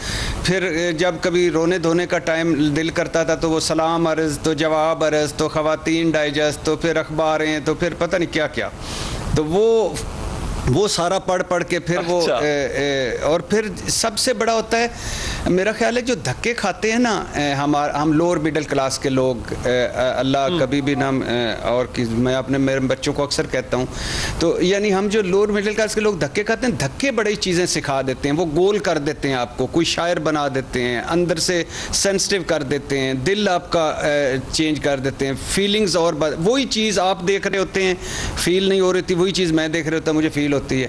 फिर जब कभी रोने धोने का टाइम दिल करता था तो वो सलाम अर्ज़, तो जवाब अर्ज़, तो ख़वातीन डाइजेस्ट, तो फिर अखबारें, तो फिर पता नहीं क्या क्या। तो वो वो सारा पढ़ पढ़ के फिर वो और फिर सबसे बड़ा होता है मेरा ख्याल है जो धक्के खाते हैं ना हम लोअर मिडिल क्लास के लोग, अल्लाह कभी भी ना और मैं अपने मेरे बच्चों को अक्सर कहता हूँ, तो यानी हम जो लोअर मिडिल क्लास के लोग धक्के खाते हैं, धक्के बड़ी चीज़ें सिखा देते हैं, वो गोल कर देते हैं आपको, कोई शायर बना देते हैं, अंदर से सेंसिटिव कर देते हैं, दिल आपका चेंज कर देते हैं, फीलिंग्स और वही चीज़ आप देख रहे होते हैं फील नहीं हो रही थी, वही चीज़ मैं देख रहा होता मुझे फील होती है।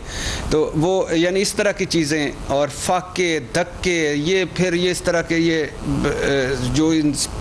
तो वो यानी इस तरह की चीज़ें और फाके धक्के ये फिर ये इस तरह के ये जो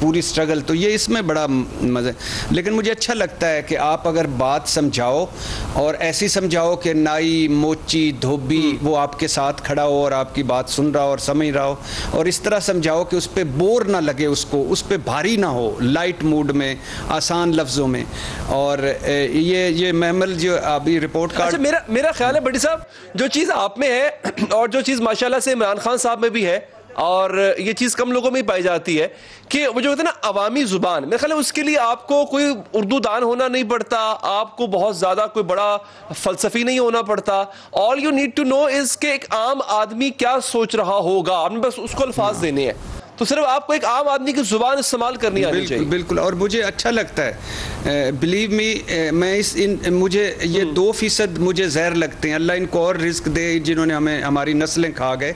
पूरी स्ट्रगल, तो ये इसमें बड़ा मज़ा है। लेकिन मुझे अच्छा लगता है कि आप अगर बात समझाओ और ऐसी समझाओ कि नाई मोची धोबी वो आपके साथ खड़ा हो और आपकी बात सुन रहा हो और समझ रहा हो, और इस तरह समझाओ कि उस पर बोर ना लगे, उसको उस पर भारी ना हो, लाइट मूड में आसान लफ्ज़ों में। और ये महमल जो अभी रिपोर्ट कार्ड, अच्छा मेरा ख्याल है बड़ी साहब जो चीज़ आप में है और जो चीज़ माशाल्लाह से इमरान खान साहब में भी है और ये चीज़ कम लोगों में ही पाई जाती है कि वो जो होता है ना अवामी ज़ुबान, मेरे ख्याल है उसके लिए आपको कोई उर्दू दान होना नहीं पड़ता, आपको बहुत ज़्यादा कोई बड़ा फ़लसफ़ी नहीं होना पड़ता। All you need to know is कि एक आम आदमी क्या सोच रहा होगा, आपने बस उसको अल्फाज देने हैं, तो सिर्फ आपको एक आम आदमी की जुबान इस्तेमाल करनी आनी चाहिए। बिल्कुल, और मुझे अच्छा लगता है, बिलीव मी, मैं मुझे ये 2% मुझे जहर लगते हैं, अल्लाह इनको और रिस्क दे जिन्होंने हमें हमारी नस्लें खा गए,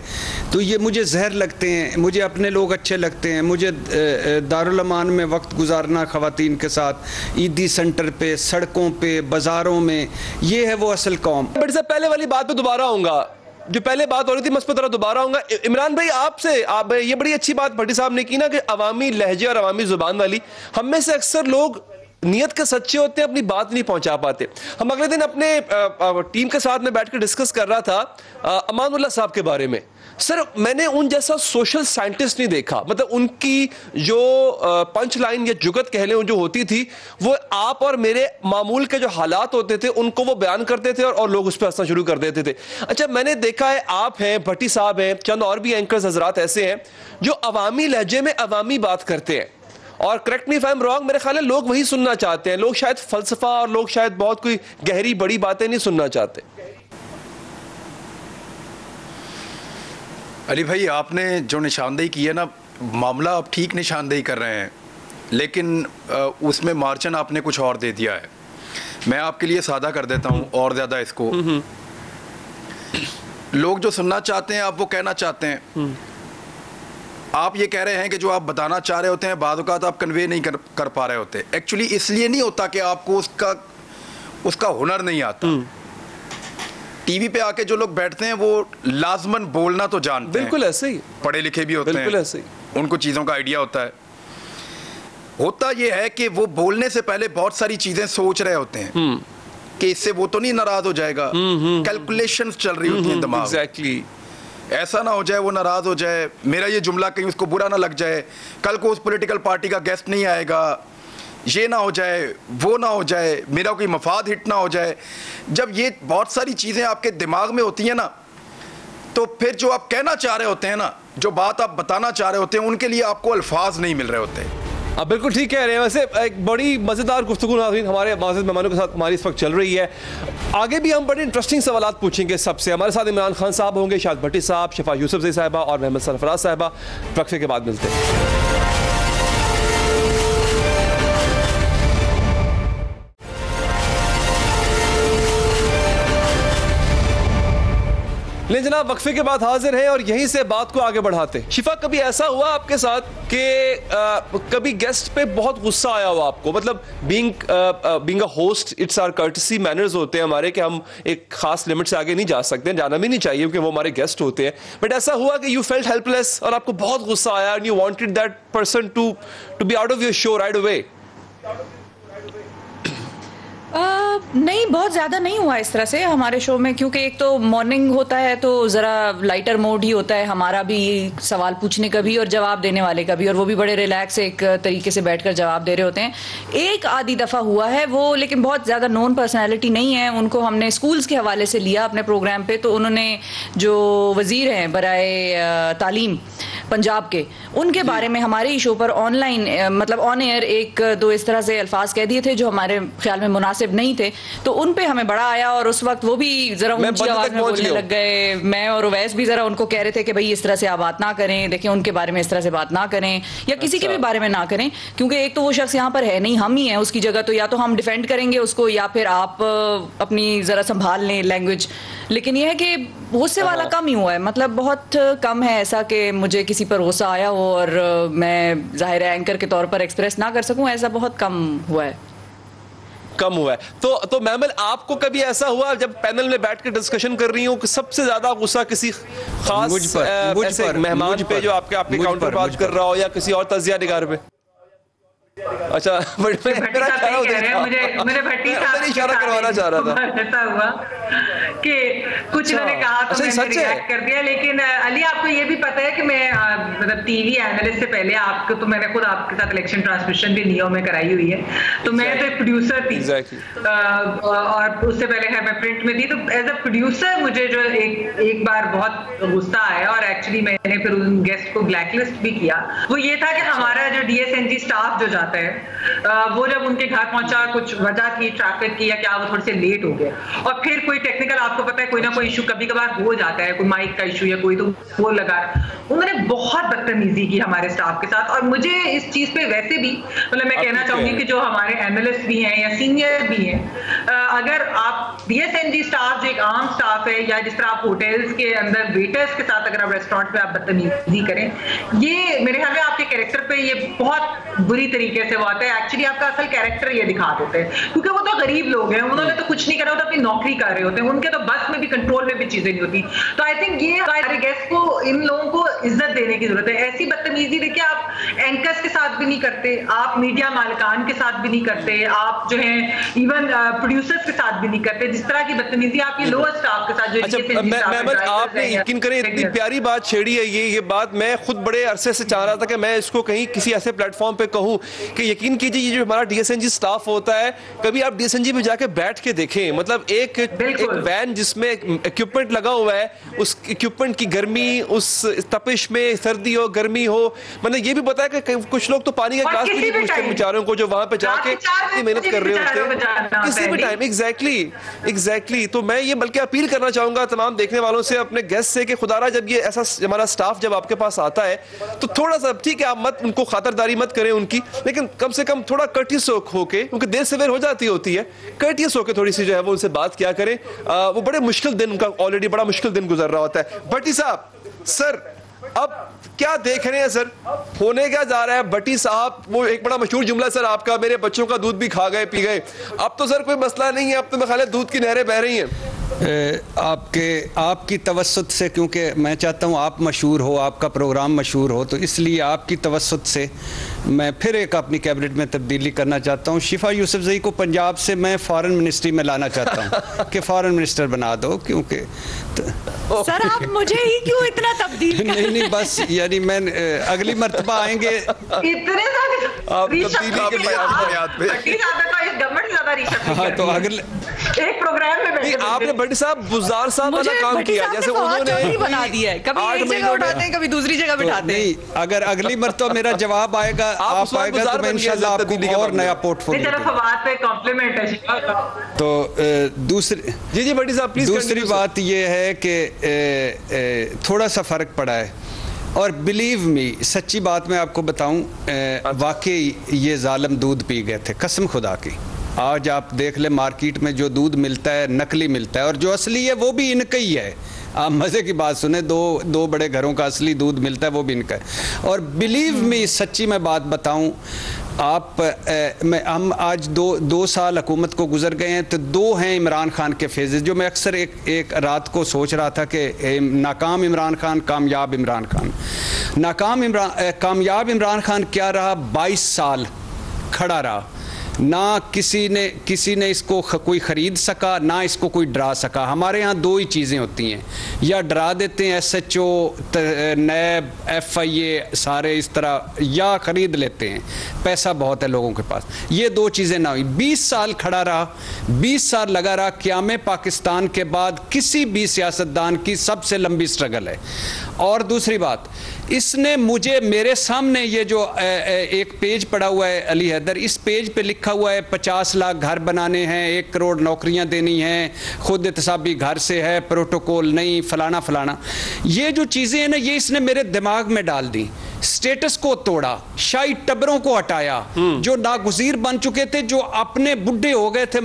तो ये मुझे जहर लगते हैं। मुझे अपने लोग अच्छे लगते हैं, मुझे दारुल अमान में वक्त गुजारना ख़वातीन के साथ, ईदी सेंटर पे, सड़कों पे, बाज़ारों में, ये है वो असल कौम। बट सर पहले वाली बात पे दोबारा आऊँगा, जो पहले बात हो रही थी मैं उस पर दोबारा आऊंगा। इमरान भाई आपसे ये बड़ी अच्छी बात भट्टी साहब ने की ना कि अवामी लहजे और अवामी जुबान वाली, हम में से अक्सर लोग नियत के सच्चे होते हैं, अपनी बात नहीं पहुंचा पाते। हम अगले दिन अपने टीम के साथ में बैठकर डिस्कस कर रहा था अमानुल्लाह साहब के बारे में। सर मैंने उन जैसा सोशल साइंटिस्ट नहीं देखा, मतलब उनकी जो पंच लाइन या जुगत कह लें जो होती थी, वो आप और मेरे मामूल के जो हालात होते थे उनको वो बयान करते थे और लोग उस पर हंसना शुरू कर देते थे। अच्छा मैंने देखा है आप हैं, भट्टी साहब हैं, चंद और भी एंकर्स हजरात ऐसे हैं जो अवामी लहजे में अवामी बात करते हैं, और correct me if I am wrong, मेरे ख्याल है लोग वही सुनना चाहते हैं। लोग शायद फलसफा और लोग शायद बहुत कोई गहरी बड़ी बातें नहीं सुनना चाहते। अली भाई आपने जो निशानदेही की है ना, मामला आप ठीक निशानदेही कर रहे हैं, लेकिन उसमें मार्जिन आपने कुछ और दे दिया है। मैं आपके लिए सादा कर देता हूँ और ज़्यादा इसको। लोग जो सुनना चाहते हैं आप वो कहना चाहते हैं। आप ये कह रहे हैं कि जो आप बताना चाह रहे होते हैं बाद औक़ात आप कन्वे नहीं कर पा रहे होते। एक्चुअली इसलिए नहीं होता कि आपको उसका हुनर नहीं आता। टीवी पे आके जो लोग बैठते हैं वो लाजमन बोलना तो जानते हैं, बिल्कुल ऐसे ही, पढ़े लिखे भी होते हैं, बिल्कुल ऐसे ही, उनको चीज़ों का आइडिया होता है। होता ये है कि वो बोलने से पहले बहुत सारी चीज़ें सोच रहे होते हैं कि इससे वो तो नहीं नाराज़ हो जाएगा। कैलकुलेशंस चल रही होती हैं दिमाग में। एग्जैक्टली, ऐसा ना हो जाए वो नाराज़ हो जाए, मेरा ये जुमला कहीं उसको बुरा ना लग जाए, कल को उस पॉलिटिकल पार्टी का गेस्ट नहीं आएगा, ये ना हो जाए, वो ना हो जाए, मेरा कोई मफाद हिट ना हो जाए। जब ये बहुत सारी चीज़ें आपके दिमाग में होती हैं ना, तो फिर जो आप कहना चाह रहे होते हैं ना, जो बात आप बताना चाह रहे होते हैं, उनके लिए आपको अल्फाज नहीं मिल रहे होते। आप बिल्कुल ठीक कह रहे हैं। वैसे एक बड़ी मज़ेदार गुफ्तगू नाज़रीन हमारे माज़ीद मेहमानों के साथ हमारी इस वक्त चल रही है। आगे भी हम बड़े इंटरेस्टिंग सवालात पूछेंगे सबसे। हमारे साथ इमरान खान साहब होंगे, शाहिद भट्टी साहब, शिफा यूसुफज़ई साहिबा और महमद सरफराज साहिबा। वक्फे के बाद मिलते हैं। ले जनाब वक्फे के बाद हाजिर हैं और यहीं से बात को आगे बढ़ाते हैं। शिफा कभी ऐसा हुआ आपके साथ कि कभी गेस्ट पे बहुत गुस्सा आया हो आपको, मतलब being a host it's our courtesy manners होते हैं हमारे कि हम एक खास लिमिट से आगे नहीं जा सकते, जाना भी नहीं चाहिए क्योंकि वो हमारे गेस्ट होते हैं। बट ऐसा हुआ कि यू फेल्ट हेल्पलेस और आपको बहुत गुस्सा आया and you wanted that person to be out of your show right away? नहीं, बहुत ज़्यादा नहीं हुआ इस तरह से हमारे शो में, क्योंकि एक तो मॉर्निंग होता है तो ज़रा लाइटर मोड ही होता है हमारा भी, सवाल पूछने का भी और जवाब देने वाले का भी, और वो भी बड़े रिलैक्स एक तरीके से बैठकर जवाब दे रहे होते हैं। एक आधी दफ़ा हुआ है वो, लेकिन बहुत ज़्यादा नोन पर्सनैलिटी नहीं है, उनको हमने स्कूल्स के हवाले से लिया अपने प्रोग्राम पे, तो उन्होंने जो वज़ीर हैं बराए तालीम पंजाब के, उनके बारे में हमारे ही शो पर ऑनलाइन मतलब ऑन एयर एक दो इस तरह से अल्फाज कह दिए थे जो हमारे ख्याल में मुनासिब नहीं थे, तो उन पे हमें बड़ा आया और उस वक्त वो भी जरा ऊंची आवाज में बोलने लग गए। मैं और उवैस भी जरा उनको कह रहे थे कि भाई इस तरह से आप बात ना करें, देखिए उनके बारे में इस तरह से बात ना करें या किसी के भी बारे में ना करें, क्योंकि एक तो वो शख्स यहाँ पर है नहीं, हम ही हैं उसकी जगह, तो या तो हम डिफेंड करेंगे उसको या फिर आप अपनी जरा संभाल लें लैंग्वेज। लेकिन यह है कि गुस्से वाला कम ही हुआ है, मतलब बहुत कम है ऐसा कि मुझे किसी पर गुस्सा आया हो और मैं जाहिर है एंकर के तौर पर एक्सप्रेस ना कर सकूं, ऐसा बहुत कम हुआ है। कम हुआ है। तो मैमल, आपको कभी ऐसा हुआ जब पैनल में बैठ के डिस्कशन कर रही हूँ कि सबसे ज्यादा गुस्सा किसी खास ऐसे मेहमान पे जो आपके काउंटर बात कर रहा हो या किसी और तजिया निगार पे? अच्छा, मुझे भट्टी साहब इशारा करवाना चाह रहा था। ऐसा हुआ कि कुछ इन्होंने कहा तो मैंने रिएक्ट कर दिया, लेकिन अली आपको ये भी पता है कि मैं मतलब टीवी एनालिस्ट से पहले आपको तो मैंने खुद आपके साथ इलेक्शन ट्रांसमिशन भी नियो में कराई हुई है, तो मैं तो एक प्रोड्यूसर थी और उससे पहले मैं प्रिंट में थी, तो एज अ प्रोड्यूसर मुझे जो एक बार बहुत गुस्सा आया और एक्चुअली मैंने फिर उन गेस्ट को ब्लैकलिस्ट भी किया। वो ये था कि हमारा जो DSNG स्टाफ जो जाता है वो जब उनके घर पहुंचा, कुछ वजह थी ट्रैफिक की या क्या, वो थोड़े से लेट हो गए और फिर कोई टेक्निकल, आपको पता है कोई ना कोई इशू कभी कभार हो जाता है, कोई माइक का इशू या कोई, तो वो लगा, उन्होंने बहुत बदतमीजी की हमारे स्टाफ के साथ। और मुझे इस चीज पे वैसे भी मतलब मैं कहना चाहूंगी कि जो हमारे एनालिस्ट भी हैं या सीनियर भी हैं, अगर आप DSNG स्टाफ जो एक आम स्टाफ है या जिस तरह आप होटल्स के अंदर वेटर्स के साथ अगर आप रेस्टोरेंट पे आप बदतमीजी करें, ये मेरे ख्याल में आपके कैरेक्टर पे ये बहुत बुरी तरीके से वो आता है। एक्चुअली आपका असल कैरेक्टर ये दिखा देते हैं, क्योंकि वो तो गरीब लोग हैं, उन्होंने तो कुछ नहीं करा, वो तो अपनी नौकरी कर रहे होते हैं, उनके तो बस में भी कंट्रोल में भी चीजें नहीं होती। तो आई थिंक ये हमारे गेस्ट को, इन लोगों को इज्जत देने की जरूरत है। ऐसी बदतमीजी देखिए आप एंकर्स के साथ भी नहीं करते, आप मीडिया मालिकान के साथ भी नहीं करते, आप जो है इवन प्रोड्यूसर्स के साथ भी नहीं करते, जिस तरह की बदतमीजी आपकी लोअर स्टाफ के साथ जो आपने यकीन करें इतनी प्यारी बात छेड़ी है ये बात मैं खुद बड़े अरसे से चाह रहा था कि मैं इसको कहीं किसी ऐसे प्लेटफॉर्म पे कहूं कि यकीन कीजिए ये जो हमारा DSNG स्टाफ होता है, कभी आप DSNG में जाके बैठ के देखें, मतलब एक वैन जिसमें इक्विपमेंट लगा हुआ है, उस इक्विपमेंट की गर्मी, उस तपिश में सर्दी हो गर्मी हो, मतलब ये भी पता है कि कुछ लोग तो पानी का ग्लास भी नहीं पूछते बेचारों को जो वहां पे जाके इतनी मेहनत कर रहे होते हैं किसी भी टाइम। एग्जैक्टली। तो मैं ये बल्कि अपील करना चाहूंगा तमाम देखने वालों से, अपने गेस्ट से, कि खुदारा जब ये ऐसा हमारा स्टाफ जब आपके पास आता है तो थोड़ा सा, ठीक है आप मत उनको खातरदारी मत करें उनकी, लेकिन कम से कम थोड़ा कर्टियस होके, क्योंकि देर सवेर हो जाती होती है, कर्टियस होके थोड़ी सी जो है वो उनसे बात किया करें। वो बड़े मुश्किल दिन, उनका ऑलरेडी बड़ा मुश्किल दिन गुजर रहा होता है। भट्टी साहब, सर अब क्या देख रहे हैं सर, होने क्या जा रहा है? भट्टी साहब, वो एक बड़ा मशहूर जुमला सर आपका, मेरे बच्चों का दूध भी खा गए पी गए, अब तो सर कोई मसला नहीं है, अब तो मेरे ख्याल है दूध की नहरें बह रही हैं। आपकी तवस्सुत से, क्योंकि मैं चाहता हूँ आप मशहूर हो, आपका प्रोग्राम मशहूर हो, तो इसलिए आपकी तवस्सुत से मैं फिर एक अपनी कैबिनेट में तब्दीली करना चाहता हूँ। शिफा यूसुफजई को पंजाब से मैं फॉरेन मिनिस्ट्री में लाना चाहता हूँ कि फॉरेन मिनिस्टर बना दो, क्योंकि सर आप मुझे ही क्यों इतना तब्दील नहीं बस यानी मैं अगली मर्तबा आएंगे इतने तो अगले एक प्रोग्राम में आपने भट्टी साहब बुज़दार साहब वाला काम किया, जैसे उन्होंने बना दिया है, कभी एक जगह उठाते हैं कभी दूसरी जगह बिठाते हैं। नहीं, अगर अगली मर्तबा मेरा जवाब आएगा, आप आएगा तो मैं इंशाल्लाह आपको और नया पोर्टफोलियो तो दूसरी जी भट्टी साहब प्लीज। दूसरी बात ये है कि थोड़ा सा फर्क पड़ा है, और बिलीव मी, सच्ची बात मैं आपको बताऊं, वाकई ये जालिम दूध पी गए थे, कसम खुदा की। आज आप देख ले मार्केट में जो दूध मिलता है नकली मिलता है, और जो असली है वो भी इनका ही है। आप मज़े की बात सुने, दो बड़े घरों का असली दूध मिलता है, वो भी इनका है। और बिलीव मी, सच्ची मैं बात बताऊं, हम आज दो साल हुकूमत को गुजर गए हैं, तो दो हैं इमरान खान के फेजेस, जो मैं अक्सर एक रात को सोच रहा था कि नाकाम इमरान खान, कामयाब इमरान खान। कामयाब इमरान खान क्या रहा, 22 साल खड़ा रहा, ना किसी ने इसको कोई ख़रीद सका, ना इसको कोई डरा सका। हमारे यहाँ दो ही चीज़ें होती हैं, या डरा देते हैं SHO, नैब, FIA सारे इस तरह, या ख़रीद लेते हैं, पैसा बहुत है लोगों के पास। ये दो चीज़ें ना हुई। 20 साल खड़ा रहा, 20 साल लगा रहा। क़याम पाकिस्तान के बाद किसी भी सियासतदान की सबसे लंबी स्ट्रगल है। और दूसरी बात, इसने मुझे मेरे सामने ये जो एक पेज पड़ा हुआ है अली हैदर, इस पेज पे लिखा हुआ है 50 लाख घर बनाने हैं, 1 करोड़ नौकरियां देनी हैं, खुद एहतसाबी घर से है, प्रोटोकॉल नहीं, फलाना फलाना। ये जो चीज़ें हैं ना, ये इसने मेरे दिमाग में डाल दी। स्टेटस को तोड़ा, शाही टबरों को हटाया, जो नागुज़ीर बन चुके थे, जो अपने बुढ़े हो गए थे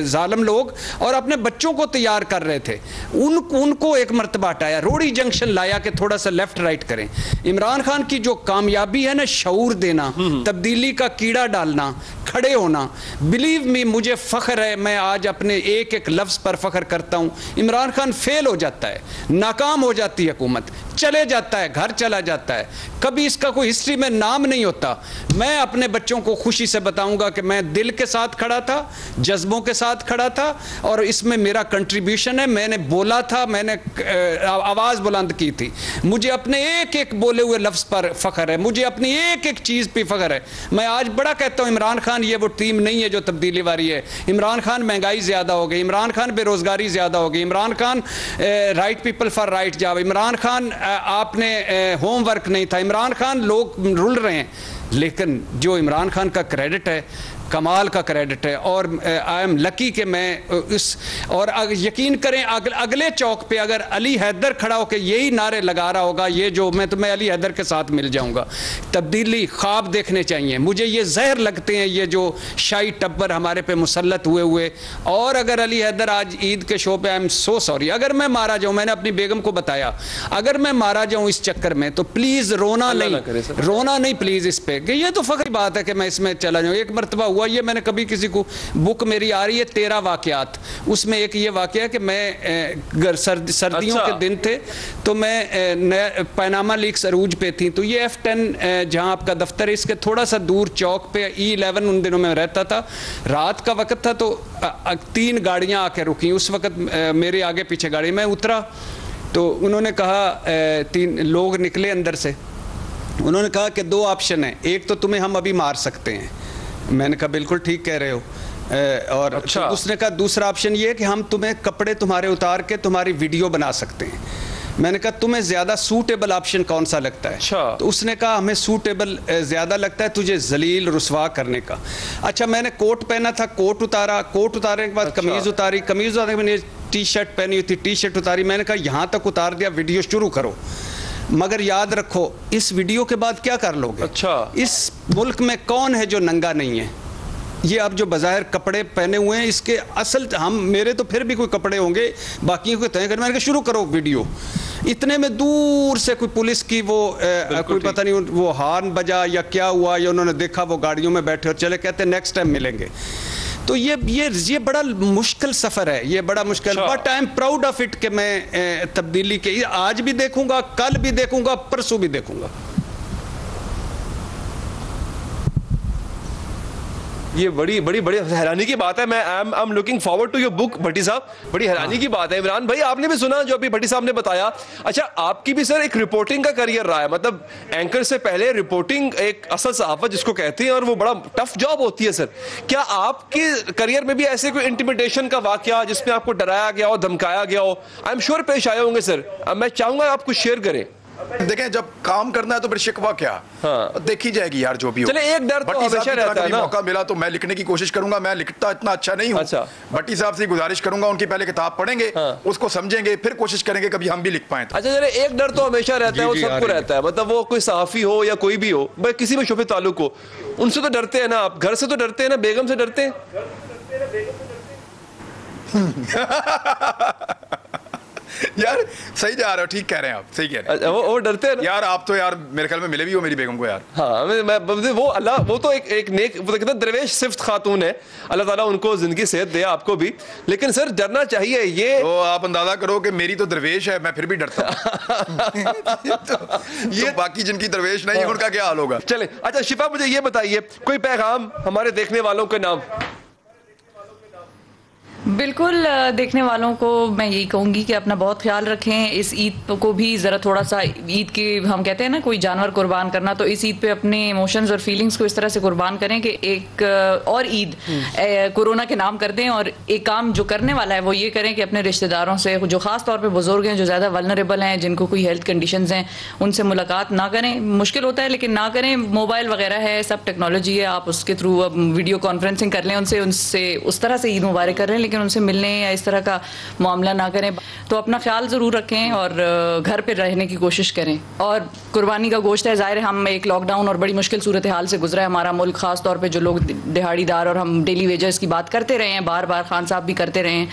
जालिम लोग और अपने बच्चों को तैयार कर रहे थे, उनको एक मरतबा हटाया, रोड़ी जंक्शन लाया कि थोड़ा सा लेफ्ट राइट करें। इमरान खान की जो कामयाबी है ना, शऊर देना, तब्दीली का कीड़ा डालना, खड़े होना, बिलीव मी मुझे फ़ख्र है, मैं आज अपने एक एक लफ्ज़ पर फ़ख्र करता हूँ। इमरान खान फेल हो जाता है, नाकाम हो जाती है हुकूमत, चले जाता है, घर चला जाता है, कभी इसका कोई हिस्ट्री में नाम नहीं होता। मैं अपने बच्चों को खुशी से बताऊंगा कि मैं दिल के साथ खड़ा था, जज्बों के साथ खड़ा था और इसमें मेरा कंट्रीब्यूशन है। मैंने बोला था, मैंने आवाज़ बुलंद की थी। मुझे अपने एक एक बोले हुए लफ्ज़ पर फ़ख्र है, मुझे अपनी एक एक चीज़ पर फ़ख्र है। मैं आज बड़ा कहता हूँ, इमरान खान ये वो टीम नहीं है जो तब्दीली वाली है। इमरान खान महंगाई ज़्यादा हो गई, इमरान खान बेरोज़गारी ज़्यादा हो गई, Imran Khan right people for right job, Imran Khan आपने होमवर्क नहीं था, इमरान खान लोग रुल रहे हैं। लेकिन जो इमरान खान का क्रेडिट है, कमाल का क्रेडिट है और आई एम लकी कि मैं इस और यकीन करें अगले चौक पे अगर अली हैदर खड़ा होकर यही नारे लगा रहा होगा, ये जो मैं अली हैदर के साथ मिल जाऊंगा। तब्दीली ख्वाब देखने चाहिए। मुझे ये जहर लगते हैं ये जो शाही टब्बर हमारे पे मुसल्लत हुए। और अगर अली हैदर आज ईद के शो पे, आई एम सो सॉरी, अगर मैं मारा जाऊँ, मैंने अपनी बेगम को बताया, अगर मैं मारा जाऊँ इस चक्कर में तो प्लीज़ रोना नहीं प्लीज़ इस पे, कि ये तो फ़ख्र बात है कि मैं इसमें चला जाऊँ। एक मरतबा हुआ ये, मैंने कभी किसी को, बुक मेरी आ रही है 13 वाक़यात, उसमें एक ये वाक़या कि मैं सर्दियों के दिन थे तो मैं पैनामा लीक्स अरूज पे थी, तो ये F10 जहाँ आपका दफ्तर है इसके थोड़ा सा दूर चौक पे E11 उन दिनों में रहता था। रात का वक्त था तो 3 गाड़ियाँ आके रुकी। उस वक्त मेरे आगे पीछे गाड़ी, मैं उतरा तो उन्होंने कहा, 3 लोग निकले अंदर से, उन्होंने कहा कि 2 ऑप्शन हैं, एक तो तुम्हें हम अभी मार सकते हैं। मैंने कहा बिल्कुल ठीक कह रहे हो। और अच्छा। तो उसने कहा दूसरा ऑप्शन ये है कि हम तुम्हें कपड़े तुम्हारे उतार के तुम्हारी वीडियो बना सकते हैं। मैंने कहा तुम्हें ज़्यादा सूटेबल ऑप्शन कौन सा लगता है? अच्छा। तो उसने कहा हमें सूटेबल ज़्यादा लगता है तुझे जलील रुसवा करने का। अच्छा, मैंने कोट पहना था, कोट उतारा, कोट उतारने के बाद अच्छा। कमीज़ उतारी, कमीज़ उतारने के बाद मैंने टी शर्ट पहनी हुई थी, टी शर्ट उतारी। मैंने कहा यहाँ तक उतार दिया, वीडियो शुरू करो, मगर याद रखो इस वीडियो के बाद क्या कर लोगे? अच्छा। इस मुल्क में कौन है जो नंगा नहीं है? ये अब जो बज़ाहिर कपड़े पहने हुए हैं, इसके असल हम, मेरे तो फिर भी कोई कपड़े होंगे, बाकियों को तय कर। मैंने कहा शुरू करो वीडियो। इतने में दूर से कोई पुलिस की वो कोई पता नहीं वो हॉर्न बजा या क्या हुआ, या उन्होंने देखा वो गाड़ियों में बैठे और चले, कहते नेक्स्ट टाइम मिलेंगे। तो ये बड़ा मुश्किल सफ़र है, ये बड़ा मुश्किल, but I am proud of it कि मैं तब्दीली के आज भी देखूंगा, कल भी देखूंगा, परसों भी देखूंगा। ये बड़ी हैरानी की बात है। मैं I am looking forward to your book Bhatti साहब। बड़ी हैरानी की बात है। इमरान भाई, आपने भी सुना जो अभी भट्टी साहब ने बताया। अच्छा, आपकी भी सर एक रिपोर्टिंग का करियर रहा है, मतलब एंकर से पहले रिपोर्टिंग एक असल सहाफत जिसको कहते हैं, और वो बड़ा टफ जॉब होती है सर। क्या आपके करियर में भी ऐसे कोई इंटिमिडेशन का वाकया जिसमें आपको डराया गया हो, धमकाया गया हो, आई एम श्योर पेश आए होंगे सर? मैं चाहूंगा आप कुछ शेयर करें। देखें, जब काम करना है तो फिर शिकवा क्या, हाँ। देखी जाएगी यार जो भी हो। चले, एक डर तो हमेशा रहता है ना। मौका मिला तो मैं लिखने की कोशिश करूंगा। मैं लिखता इतना अच्छा नहीं हूं। अच्छा। भट्टी साहब से गुजारिश करूंगा, उनकी पहले किताब पढ़ेंगे, हाँ। उसको समझेंगे, फिर कोशिश करेंगे कभी हम भी लिख पाए। अच्छा, चले, एक डर तो हमेशा रहता है, वो सबको रहता है, मतलब वो कोई सहाफी हो या कोई भी हो, भाई किसी भी शोबे ताल्लुक हो, उनसे तो डरते हैं ना आप। घर से तो डरते हैं ना, बेगम से डरते हैं? यार सही जा रहे हो, ठीक कह रहे हैं आप, सही कह रहे हैं। वो डरते हैं यार। आप तो यार मेरे ख्याल में मिले भी हो मेरी बेगम को यार। हाँ, वो अल्लाह, वो तो एक नेक, वो कहते हैं दरवेश सिफ्त खातून है, अल्लाह ताला उनको जिंदगी सेहत दे, आपको भी। लेकिन सर डरना चाहिए। ये तो आप अंदाजा करो कि मेरी तो दरवेश है, मैं फिर भी डरता हूं। ये बाकी जिनकी दरवेश नहीं है उनका क्या हाल होगा? चले, अच्छा शिफा, मुझे ये बताइए कोई पैगाम हमारे देखने वालों के नाम? बिल्कुल, देखने वालों को मैं यही कहूँगी कि अपना बहुत ख्याल रखें। इस ईद को भी ज़रा थोड़ा सा, ईद के हम कहते हैं ना कोई जानवर कुर्बान करना, तो इस ईद पे अपने इमोशंस और फीलिंग्स को इस तरह से कुर्बान करें कि एक और ईद कोरोना के नाम कर दें, और एक काम जो करने वाला है वो ये करें कि अपने रिश्तेदारों से, जो ख़ास तौर पे बुजुर्ग हैं, जो ज़्यादा वल्नरेबल हैं, जिनको कोई हेल्थ कंडीशंस हैं, उनसे मुलाकात ना करें। मुश्किल होता है लेकिन ना करें। मोबाइल वगैरह है, सब टेक्नोलॉजी है, आप उसके थ्रू अब वीडियो कॉन्फ्रेंसिंग कर लें उनसे उस तरह से ईद मुबारक कर रहे हैं, लेकिन उनसे मिलने या इस तरह का मामला ना करें। तो अपना ख्याल ज़रूर रखें और घर पे रहने की कोशिश करें। और कुर्बानी का गोश्त है, ज़ाहिर है हम एक लॉकडाउन और बड़ी मुश्किल सूरत हाल से गुजरा है हमारा मुल्क, ख़ास तौर पे जो लोग दिहाड़ीदार, और हम डेली वेजर्स की बात करते रहे हैं, बार बार खान साहब भी करते रहे हैं।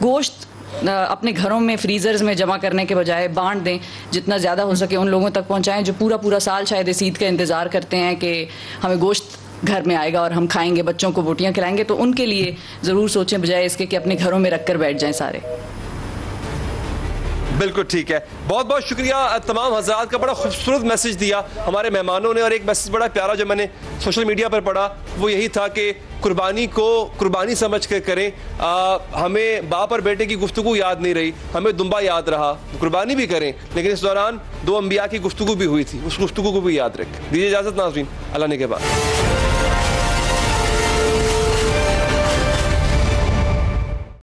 गोश्त अपने घरों में फ्रीज़र्स में जमा करने के बजाय बांट दें, जितना ज़्यादा हो सके उन लोगों तक पहुँचाएँ जो पूरा साल शायद इस ईद का इंतज़ार करते हैं कि हमें गोश्त घर में आएगा और हम खाएंगे, बच्चों को बोटियां खिलाएंगे। तो उनके लिए ज़रूर सोचें बजाय इसके कि अपने घरों में रख कर बैठ जाएं सारे। बिल्कुल ठीक है, बहुत बहुत शुक्रिया तमाम हज़रात का। बड़ा खूबसूरत मैसेज दिया हमारे मेहमानों ने, और एक मैसेज बड़ा प्यारा जो मैंने सोशल मीडिया पर पढ़ा वो यही था कि कुर्बानी को कुर्बानी समझ कर करें। हमें बाप और बेटे की गुफ्तगू याद नहीं रही, हमें दुम्बा याद रहा। कुर्बानी भी करें लेकिन इस दौरान दो अंबिया की गुफ्तगू भी हुई थी, उस गुफ्तगू को भी याद रखें। दीजिए इजाज़त नाज़रीन, अल्लाह ने के बाद।